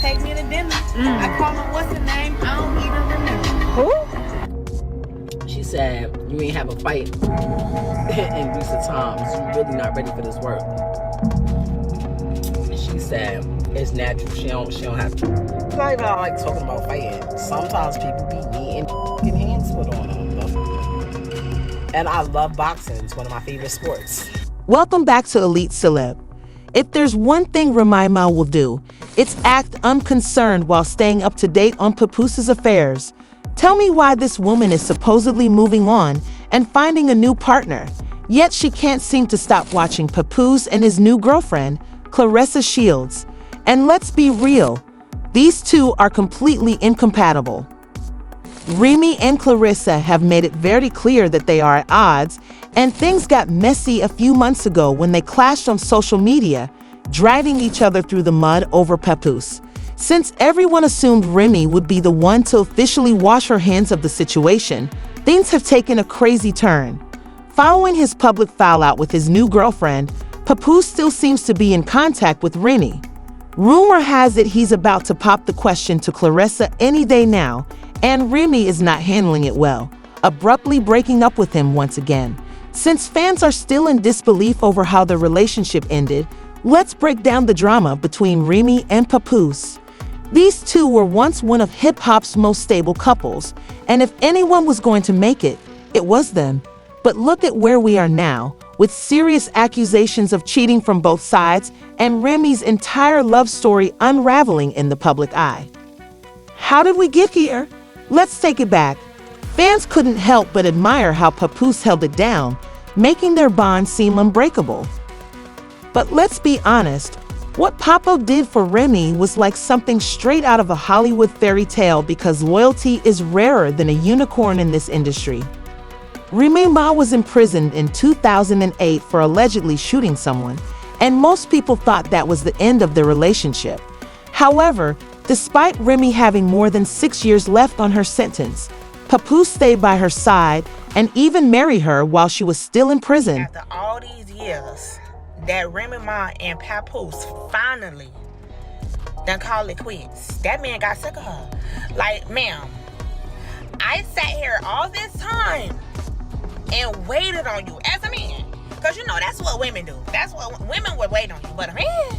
take me to dinner. I call him, what's his name? I don't even remember. Who? She said, you ain't have a fight in recent times. You really not ready for this work. She said, it's natural. She don't have to. It's not even like talking about fighting. Sometimes people be needing getting hands put on them. And I love boxing. It's one of my favorite sports. Welcome back to Elite Celeb. If there's one thing Remy Ma will do, it's act unconcerned while staying up to date on Papoose's affairs. Tell me why this woman is supposedly moving on and finding a new partner, yet she can't seem to stop watching Papoose and his new girlfriend, Claressa Shields. And let's be real, these two are completely incompatible. Remy and Claressa have made it very clear that they are at odds, and things got messy a few months ago when they clashed on social media, dragging each other through the mud over Papoose. Since everyone assumed Remy would be the one to officially wash her hands of the situation, things have taken a crazy turn. Following his public fallout with his new girlfriend, Papoose still seems to be in contact with Remy. Rumor has it he's about to pop the question to Claressa any day now, and Remy is not handling it well, abruptly breaking up with him once again. Since fans are still in disbelief over how their relationship ended, let's break down the drama between Remy and Papoose. These two were once one of hip-hop's most stable couples, and if anyone was going to make it, it was them. But look at where we are now, with serious accusations of cheating from both sides and Remy's entire love story unraveling in the public eye. How did we get here? Let's take it back. Fans couldn't help but admire how Papoose held it down, making their bond seem unbreakable. But let's be honest, what Papo did for Remy was like something straight out of a Hollywood fairy tale because loyalty is rarer than a unicorn in this industry. Remy Ma was imprisoned in 2008 for allegedly shooting someone, and most people thought that was the end of their relationship. However, despite Remy having more than 6 years left on her sentence, Papoose stayed by her side and even married her while she was still in prison. After all these years that Remy Ma and Papoose finally done called it quits, that man got sick of her. Like, ma'am, I sat here all this time and waited on you as a man. Because, you know, that's what women do. That's what women would wait on you. But a man,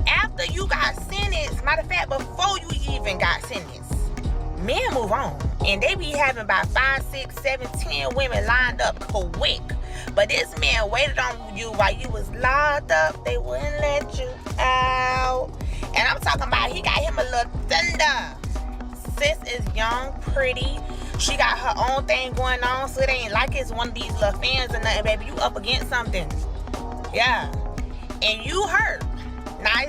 after you got sentenced, matter of fact, before you even got sentenced, men move on. And they be having about 5, 6, 7, 10 women lined up quick. But this man waited on you while you was locked up. They wouldn't let you out. And I'm talking about he got him a little thunder. Sis is young, pretty. She got her own thing going on, so it ain't like it's one of these little fans or nothing, baby. You up against something. Yeah. And you hurt. Now,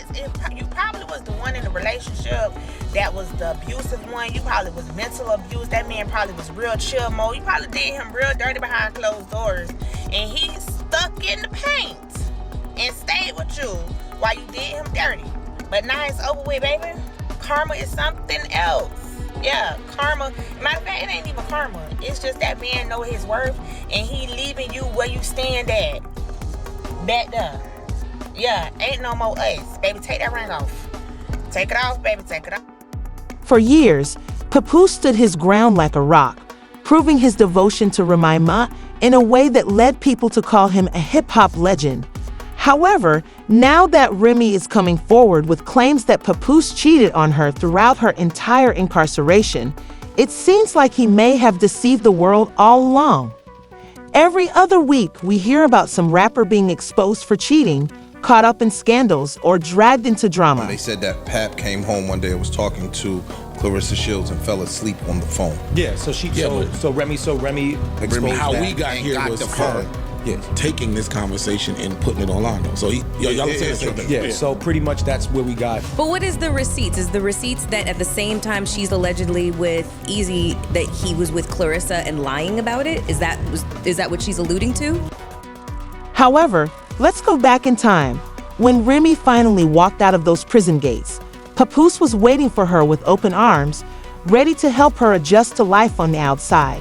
you probably was the one in the relationship that was the abusive one. You probably was mental abuse. That man probably was real chill mode. You probably did him real dirty behind closed doors. And he stuck in the paint and stayed with you while you did him dirty. But now it's over with, baby. Karma is something else. Yeah, karma. Matter of fact, it ain't even karma. It's just that man know his worth and he leaving you where you stand at. Back there. Yeah, ain't no more us. Baby, take that ring off. Take it off, baby, take it off. For years, Papoose stood his ground like a rock, proving his devotion to Remy Ma in a way that led people to call him a hip-hop legend. However, now that Remy is coming forward with claims that Papoose cheated on her throughout her entire incarceration, it seems like he may have deceived the world all along. Every other week, we hear about some rapper being exposed for cheating, caught up in scandals, or dragged into drama. They said that Pap came home one day and was talking to Claressa Shields and fell asleep on the phone. Yeah, so Remy exposed how that. we got here got was the her. phone. Yeah, taking this conversation and putting it online though. So y'all saying something. Yeah, so pretty much that's where we got. But what is the receipts? Is the receipts that at the same time she's allegedly with Easy, that he was with Claressa and lying about it? Is that what she's alluding to? However, let's go back in time. When Remy finally walked out of those prison gates, Papoose was waiting for her with open arms, ready to help her adjust to life on the outside.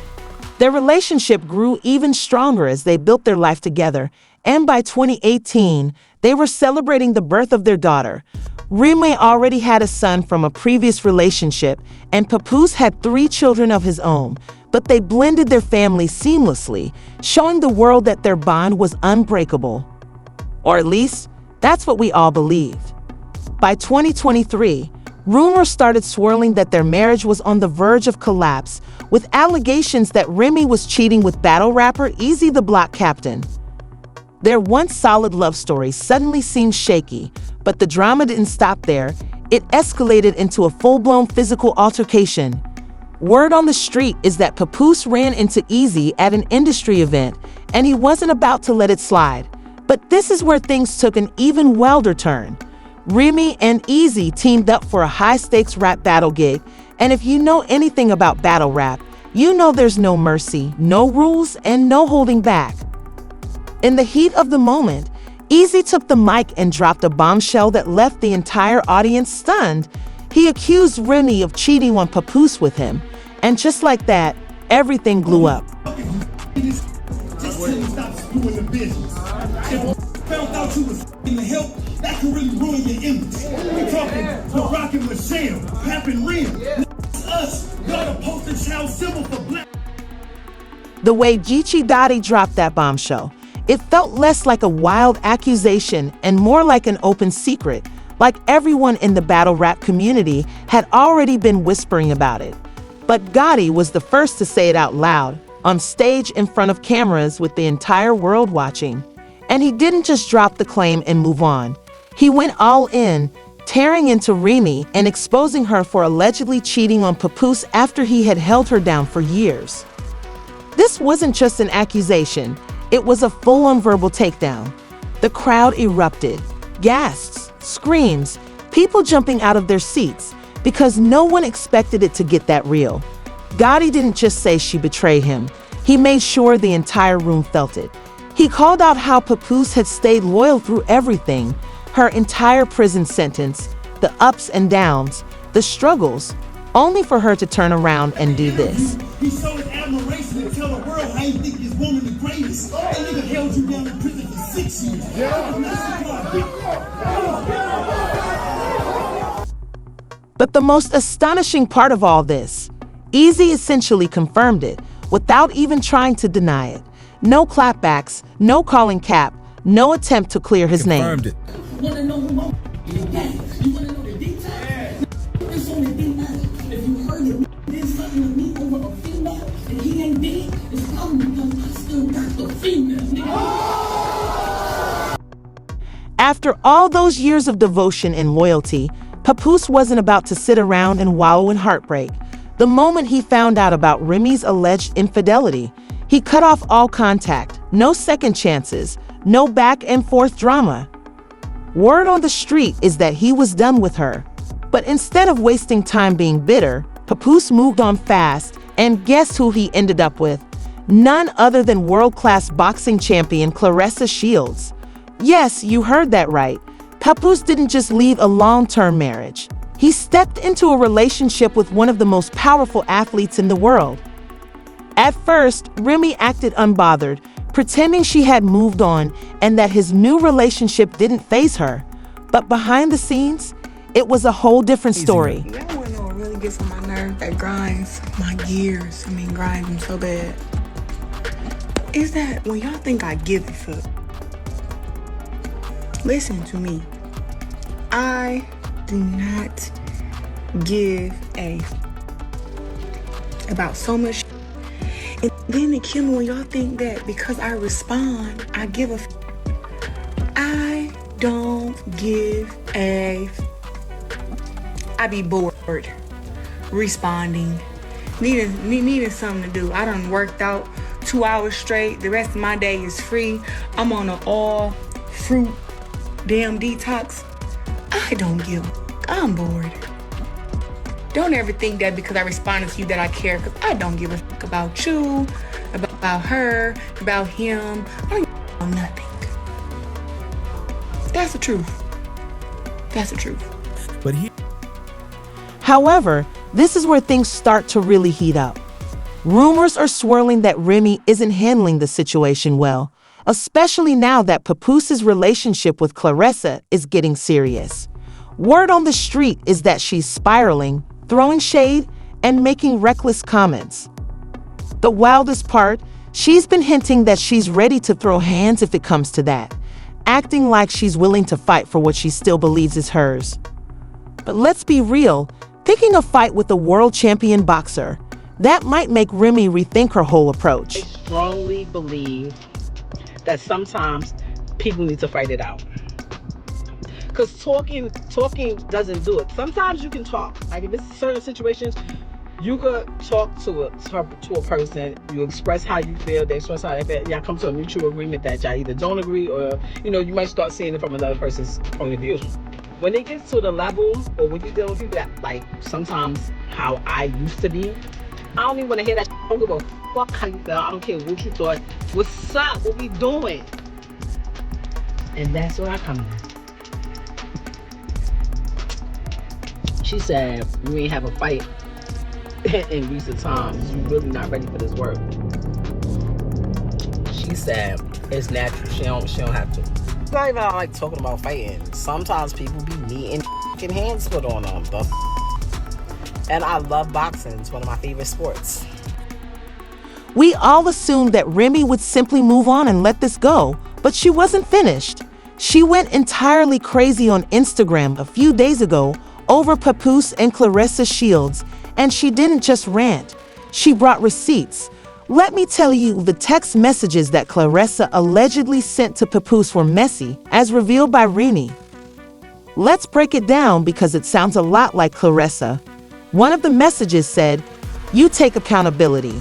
Their relationship grew even stronger as they built their life together, and by 2018, they were celebrating the birth of their daughter. Remy already had a son from a previous relationship, and Papoose had 3 children of his own, but they blended their families seamlessly, showing the world that their bond was unbreakable. Or at least, that's what we all believed. By 2023, rumors started swirling that their marriage was on the verge of collapse, with allegations that Remy was cheating with battle rapper Easy the Block Captain. Their once solid love story suddenly seemed shaky, but the drama didn't stop there. It escalated into a full-blown physical altercation. Word on the street is that Papoose ran into Easy at an industry event, and he wasn't about to let it slide. But this is where things took an even wilder turn. Remy and Easy teamed up for a high-stakes rap battle gig, and if you know anything about battle rap, you know there's no mercy, no rules, and no holding back. In the heat of the moment, Easy took the mic and dropped a bombshell that left the entire audience stunned. He accused Remy of cheating on Papoose with him, and just like that, everything blew up. Found out you was in the help, that could really ruin your image. We talking the Rock and Michelle, Pap and Rim. It's us, got a poster child symbol for black. The way Geechee Gotti dropped that bombshell, it felt less like a wild accusation and more like an open secret, like everyone in the battle rap community had already been whispering about it. But Gotti was the first to say it out loud, on stage in front of cameras with the entire world watching. And he didn't just drop the claim and move on. He went all in, tearing into Remy and exposing her for allegedly cheating on Papoose after he had held her down for years. This wasn't just an accusation, it was a full-on verbal takedown. The crowd erupted. Gasps, screams, people jumping out of their seats, because no one expected it to get that real. Gotti didn't just say she betrayed him, he made sure the entire room felt it. He called out how Papoose had stayed loyal through everything, her entire prison sentence, the ups and downs, the struggles, only for her to turn around and do this. He showed his admiration and tell the world how he think this woman the greatest. That nigga held you down in prison for 6 years. But the most astonishing part of all this, Easy essentially confirmed it, without even trying to deny it. No clapbacks, no calling cap, no attempt to clear his name. You wanna know who I'm You wanna know the details? It's only D9. If you heard it, did something to me over a female, and he ain't dead, it's probably because I still got the female, nigga. After all those years of devotion and loyalty, Papoose wasn't about to sit around and wallow in heartbreak. The moment he found out about Remy's alleged infidelity, he cut off all contact, no second chances, no back and forth drama. Word on the street is that he was done with her. But instead of wasting time being bitter, Papoose moved on fast, and guess who he ended up with? None other than world-class boxing champion Claressa Shields. Yes, you heard that right. Papoose didn't just leave a long-term marriage. He stepped into a relationship with one of the most powerful athletes in the world. At first, Remy acted unbothered, pretending she had moved on and that his new relationship didn't faze her. But behind the scenes, it was a whole different story. Y'all wanna know what really gets on my nerves, that grinds my gears, grinds them so bad, is that when y'all think I give a fuck, listen to me. I do not give a about so much. And then it kills me when y'all think that because I respond, I give a I don't give a I be bored responding, needing something to do. I done worked out 2 hours straight. The rest of my day is free. I'm on an all fruit damn detox. I don't give I'm bored. Don't ever think that because I responded to you that I care, because I don't give a fuck about you, about her, about him. I don't give a about nothing. That's the truth. That's the truth. But he. However, this is where things start to really heat up. Rumors are swirling that Remy isn't handling the situation well, especially now that Papoose's relationship with Claressa is getting serious. Word on the street is that she's spiraling, throwing shade, and making reckless comments. The wildest part, she's been hinting that she's ready to throw hands if it comes to that, acting like she's willing to fight for what she still believes is hers. But let's be real, picking a fight with a world champion boxer, that might make Remy rethink her whole approach. I strongly believe that sometimes people need to fight it out. Because talking doesn't do it. Sometimes you can talk. Like if it's certain situations, you could talk to a person, you express how you feel, they express how they feel, y'all come to a mutual agreement that y'all either don't agree or, you might start seeing it from another person's point of view. When it gets to the level, or when you deal with people that, like, sometimes how I used to be, I don't even want to hear that. I don't give a fuck how you felt. I don't care what you thought. What's up? What we doing? And that's where I come in. She said, you ain't have a fight in recent times. You really not ready for this work. She said, it's natural. She don't have to. It's not even like talking about fighting. Sometimes people be needing hands put on them. And I love boxing. It's one of my favorite sports. We all assumed that Remy would simply move on and let this go, but she wasn't finished. She went entirely crazy on Instagram a few days ago over Papoose and Claressa Shields, and she didn't just rant. She brought receipts. Let me tell you, the text messages that Claressa allegedly sent to Papoose were messy, as revealed by Remy. Let's break it down because it sounds a lot like Claressa. One of the messages said, "You take accountability.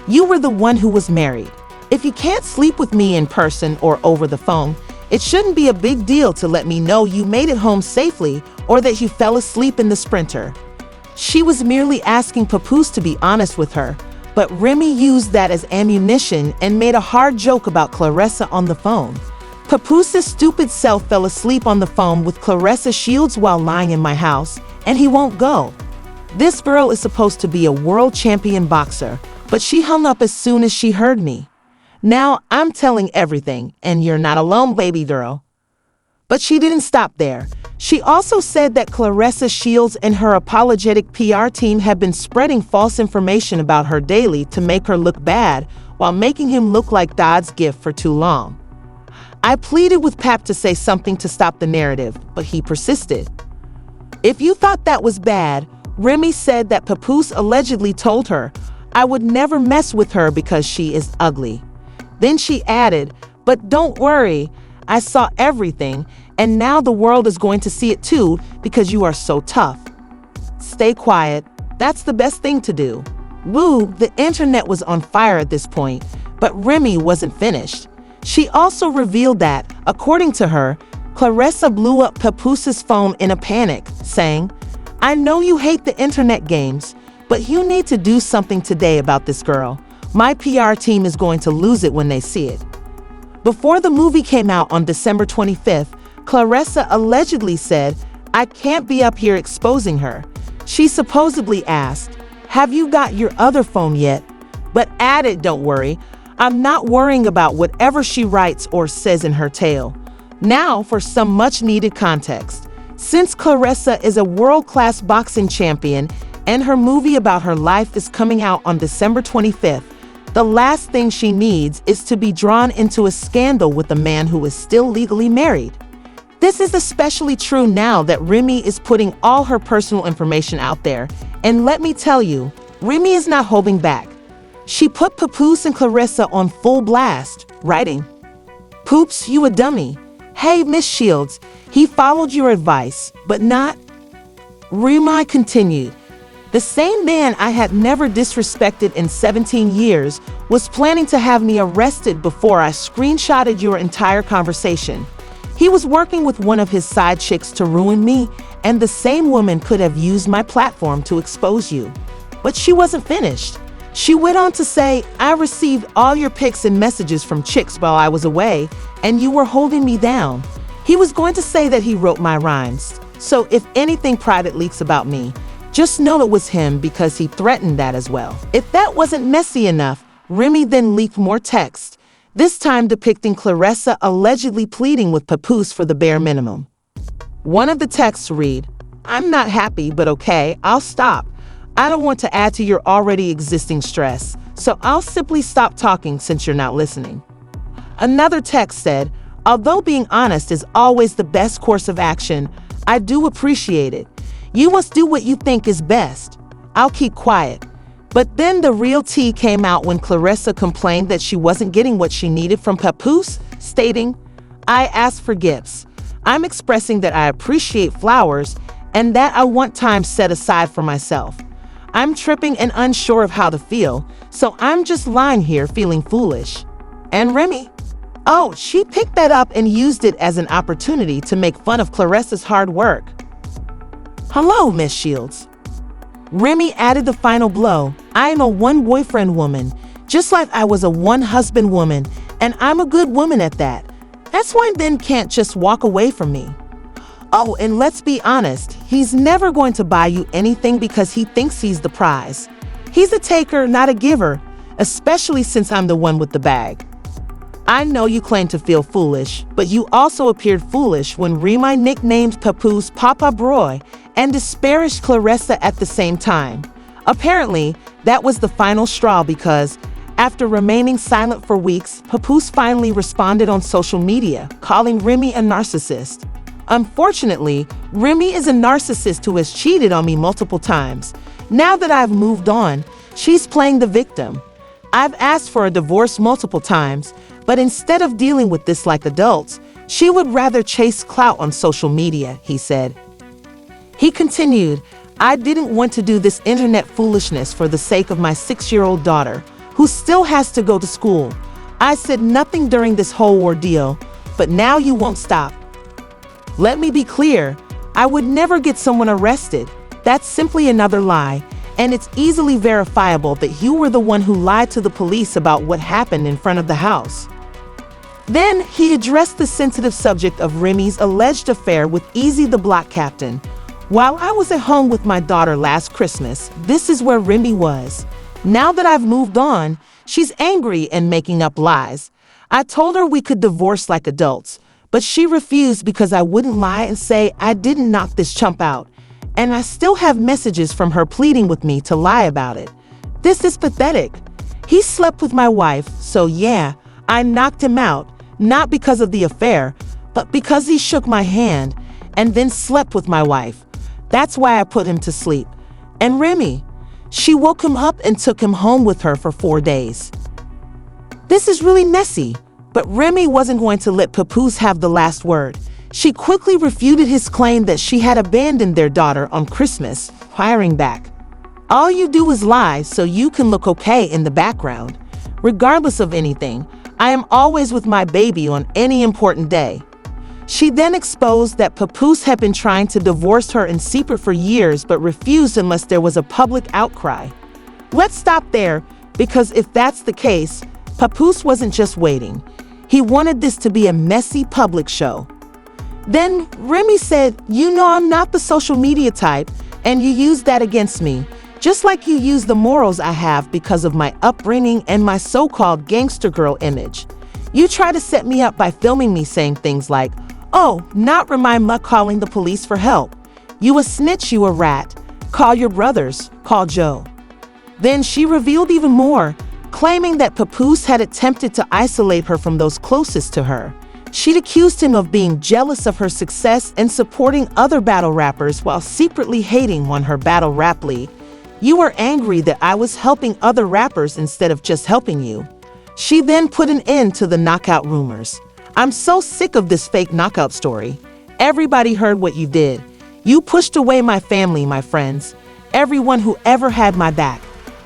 You were the one who was married. If you can't sleep with me in person or over the phone, it shouldn't be a big deal to let me know you made it home safely or that you fell asleep in the Sprinter." She was merely asking Papoose to be honest with her, but Remy used that as ammunition and made a hard joke about Claressa on the phone. Papoose's stupid self fell asleep on the phone with Claressa Shields while lying in my house, and he won't go. This girl is supposed to be a world champion boxer, but she hung up as soon as she heard me. Now I'm telling everything, and you're not alone, baby girl. But she didn't stop there. She also said that Claressa Shields and her apologetic PR team have been spreading false information about her daily to make her look bad while making him look like God's gift for too long. I pleaded with Pap to say something to stop the narrative, but he persisted. If you thought that was bad, Remy said that Papoose allegedly told her, "I would never mess with her because she is ugly." Then she added, "But don't worry, I saw everything, and now the world is going to see it too because you are so tough. Stay quiet. That's the best thing to do." Woo, the internet was on fire at this point, but Remy wasn't finished. She also revealed that, according to her, Claressa blew up Papoose's phone in a panic, saying, "I know you hate the internet games, but you need to do something today about this girl. My PR team is going to lose it when they see it." Before the movie came out on December 25th, Claressa allegedly said, "I can't be up here exposing her." She supposedly asked, "Have you got your other phone yet?" But added, "Don't worry, I'm not worrying about whatever she writes or says in her tale." Now for some much-needed context. Since Claressa is a world-class boxing champion and her movie about her life is coming out on December 25th, the last thing she needs is to be drawn into a scandal with a man who is still legally married. This is especially true now that Remy is putting all her personal information out there. And let me tell you, Remy is not holding back. She put Papoose and Claressa on full blast, writing, "Poops, you a dummy. Hey, Miss Shields, he followed your advice, but not..." Remy Ma continued, "The same man I had never disrespected in 17 years was planning to have me arrested before I screenshotted your entire conversation. He was working with one of his side chicks to ruin me, and the same woman could have used my platform to expose you." But she wasn't finished. She went on to say, "I received all your pics and messages from chicks while I was away, and you were holding me down." He was going to say that he wrote my rhymes. So if anything private leaks about me, just know it was him because he threatened that as well. If that wasn't messy enough, Remy then leaked more text, this time depicting Claressa allegedly pleading with Papoose for the bare minimum. One of the texts read, "I'm not happy, but okay, I'll stop. I don't want to add to your already existing stress, so I'll simply stop talking since you're not listening." Another text said, "Although being honest is always the best course of action, I do appreciate it. You must do what you think is best. I'll keep quiet." But then the real tea came out when Clarissa complained that she wasn't getting what she needed from Papoose, stating, "I asked for gifts. I'm expressing that I appreciate flowers and that I want time set aside for myself. I'm tripping and unsure of how to feel, so I'm just lying here feeling foolish." And Remy? Oh, she picked that up and used it as an opportunity to make fun of Clarissa's hard work. "Hello, Miss Shields." Remy added the final blow. "I am a one-boyfriend woman, just like I was a one-husband woman, and I'm a good woman at that. That's why Ben can't just walk away from me. Oh, and let's be honest, he's never going to buy you anything because he thinks he's the prize. He's a taker, not a giver, especially since I'm the one with the bag. I know you claim to feel foolish, but you also appeared foolish when Remy nicknamed Papoose Papa Broy and disparaged Clarissa at the same time. Apparently, that was the final straw because, after remaining silent for weeks, Papoose finally responded on social media, calling Remy a narcissist. Unfortunately, Remy is a narcissist who has cheated on me multiple times. Now that I've moved on, she's playing the victim. I've asked for a divorce multiple times, but instead of dealing with this like adults, she would rather chase clout on social media," he said. He continued, "I didn't want to do this internet foolishness for the sake of my 6-year-old daughter, who still has to go to school. I said nothing during this whole ordeal, but now you won't stop. Let me be clear, I would never get someone arrested. That's simply another lie, and it's easily verifiable that you were the one who lied to the police about what happened in front of the house." Then he addressed the sensitive subject of Remy's alleged affair with Easy the Block Captain. "While I was at home with my daughter last Christmas, this is where Remy was. Now that I've moved on, she's angry and making up lies. I told her we could divorce like adults, but she refused because I wouldn't lie and say I didn't knock this chump out. And I still have messages from her pleading with me to lie about it. This is pathetic. He slept with my wife, so yeah, I knocked him out, not because of the affair, but because he shook my hand and then slept with my wife. That's why I put him to sleep. And Remy, she woke him up and took him home with her for 4 days. This is really messy." But Remy wasn't going to let Papoose have the last word. She quickly refuted his claim that she had abandoned their daughter on Christmas, firing back, "All you do is lie so you can look okay in the background. Regardless of anything, I am always with my baby on any important day." She then exposed that Papoose had been trying to divorce her in secret for years but refused unless there was a public outcry. Let's stop there, because if that's the case, Papoose wasn't just waiting. He wanted this to be a messy public show. Then Remy said, "You know I'm not the social media type, and you used that against me, just like you use the morals I have because of my upbringing and my so-called gangster girl image. You try to set me up by filming me saying things like, 'Oh, not Remy Ma calling the police for help. You a snitch, you a rat. Call your brothers, call Joe.'" Then she revealed even more, claiming that Papoose had attempted to isolate her from those closest to her. She'd accused him of being jealous of her success and supporting other battle rappers while secretly hating on her battle rap league. "You were angry that I was helping other rappers instead of just helping you." She then put an end to the knockout rumors. "I'm so sick of this fake knockout story. Everybody heard what you did. You pushed away my family, my friends, everyone who ever had my back.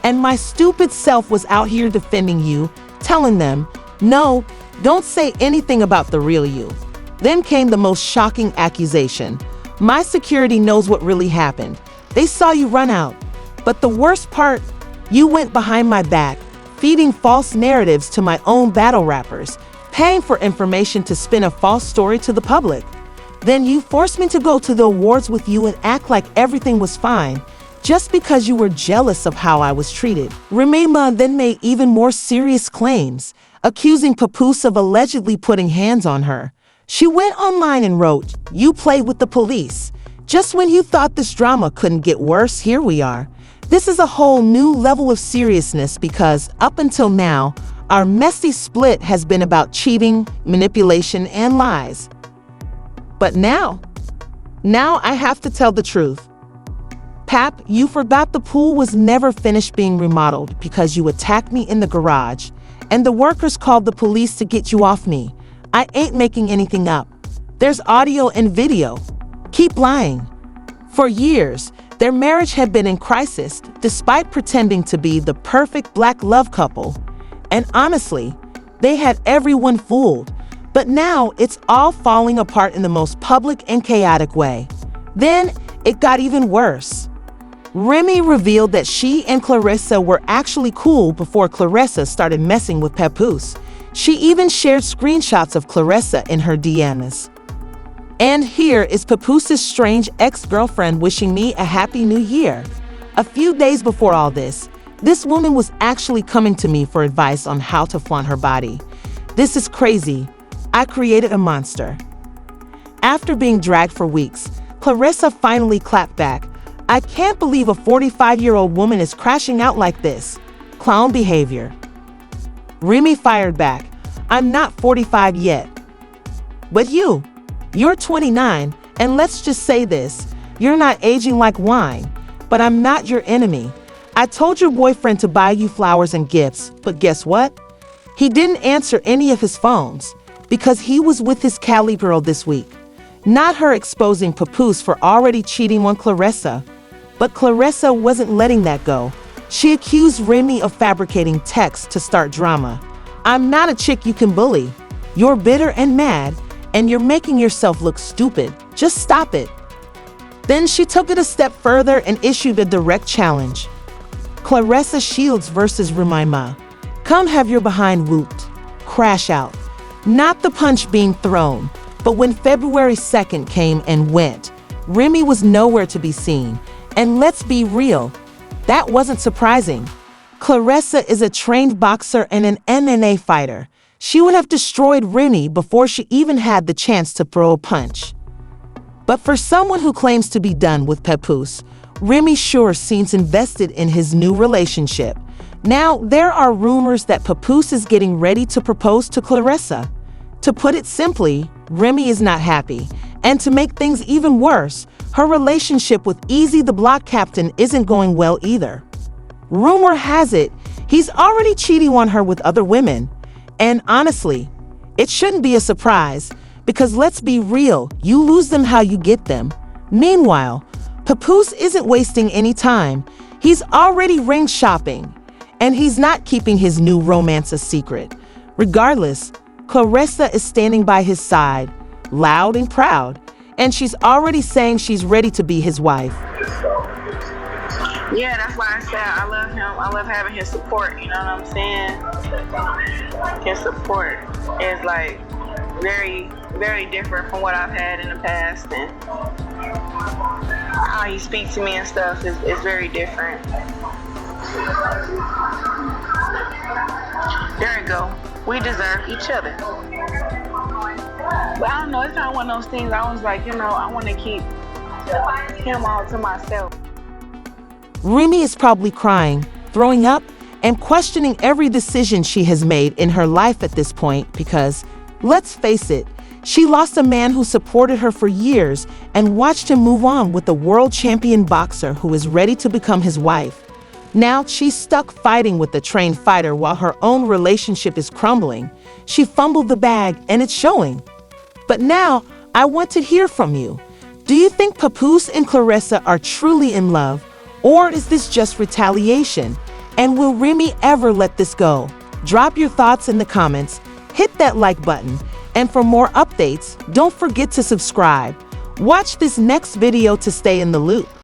And my stupid self was out here defending you, telling them, 'No, don't say anything about the real you.' Then came the most shocking accusation. My security knows what really happened. They saw you run out. But the worst part, you went behind my back, feeding false narratives to my own battle rappers, paying for information to spin a false story to the public. Then you forced me to go to the awards with you and act like everything was fine, just because you were jealous of how I was treated." Remy Ma then made even more serious claims, accusing Papoose of allegedly putting hands on her. She went online and wrote, "You played with the police. Just when you thought this drama couldn't get worse, here we are." This is a whole new level of seriousness because up until now, our messy split has been about cheating, manipulation, and lies. But now I have to tell the truth. Pap, you forgot the pool was never finished being remodeled because you attacked me in the garage, and the workers called the police to get you off me. I ain't making anything up. There's audio and video. Keep lying. For years, their marriage had been in crisis despite pretending to be the perfect black love couple. And honestly, they had everyone fooled. But now it's all falling apart in the most public and chaotic way. Then it got even worse. Remy revealed that she and Clarissa were actually cool before Clarissa started messing with Papoose. She even shared screenshots of Clarissa in her DMs. And here is Papoose's strange ex-girlfriend wishing me a happy new year. A few days before all this woman was actually coming to me for advice on how to flaunt her body. This is crazy. I created a monster. After being dragged for weeks, Clarissa finally clapped back. "I can't believe a 45-year-old woman is crashing out like this. Clown behavior." Remy fired back. "I'm not 45 yet. But you're 29, and let's just say this, you're not aging like wine, but I'm not your enemy. I told your boyfriend to buy you flowers and gifts, but guess what? He didn't answer any of his phones because he was with his Cali girl this week. Not her exposing Papoose for already cheating on Clarissa. But Clarissa wasn't letting that go. She accused Remy of fabricating texts to start drama. I'm not a chick you can bully. You're bitter and mad, and you're making yourself look stupid. Just stop it." Then she took it a step further and issued a direct challenge. Clarissa Shields versus Remy Ma. Come have your behind whooped. Crash out. Not the punch being thrown, but when February 2nd came and went, Remy was nowhere to be seen. And let's be real, that wasn't surprising. Clarissa is a trained boxer and an MMA fighter. She would have destroyed Remy before she even had the chance to throw a punch. But for someone who claims to be done with Papoose, Remy sure seems invested in his new relationship. Now, there are rumors that Papoose is getting ready to propose to Clarissa. To put it simply, Remy is not happy. And to make things even worse, her relationship with Easy the Block Captain isn't going well either. Rumor has it, he's already cheating on her with other women. And honestly, it shouldn't be a surprise, because let's be real, you lose them how you get them. Meanwhile, Papoose isn't wasting any time. He's already ring shopping, and he's not keeping his new romance a secret. Regardless, Clarissa is standing by his side, loud and proud, and she's already saying she's ready to be his wife. Yeah, that's why I said I love him. I love having his support, you know what I'm saying? His support is like very, very different from what I've had in the past, and how he speaks to me and stuff is very different. There you go. We deserve each other. But I don't know, it's kind of one of those things I was like, I want to keep him all to myself. Remy is probably crying, throwing up, and questioning every decision she has made in her life at this point because, let's face it, she lost a man who supported her for years and watched him move on with a world champion boxer who is ready to become his wife. Now she's stuck fighting with a trained fighter while her own relationship is crumbling. She fumbled the bag and it's showing. But now I want to hear from you. Do you think Papoose and Clarissa are truly in love? Or is this just retaliation? And will Remy ever let this go? Drop your thoughts in the comments, hit that like button, and for more updates, don't forget to subscribe. Watch this next video to stay in the loop.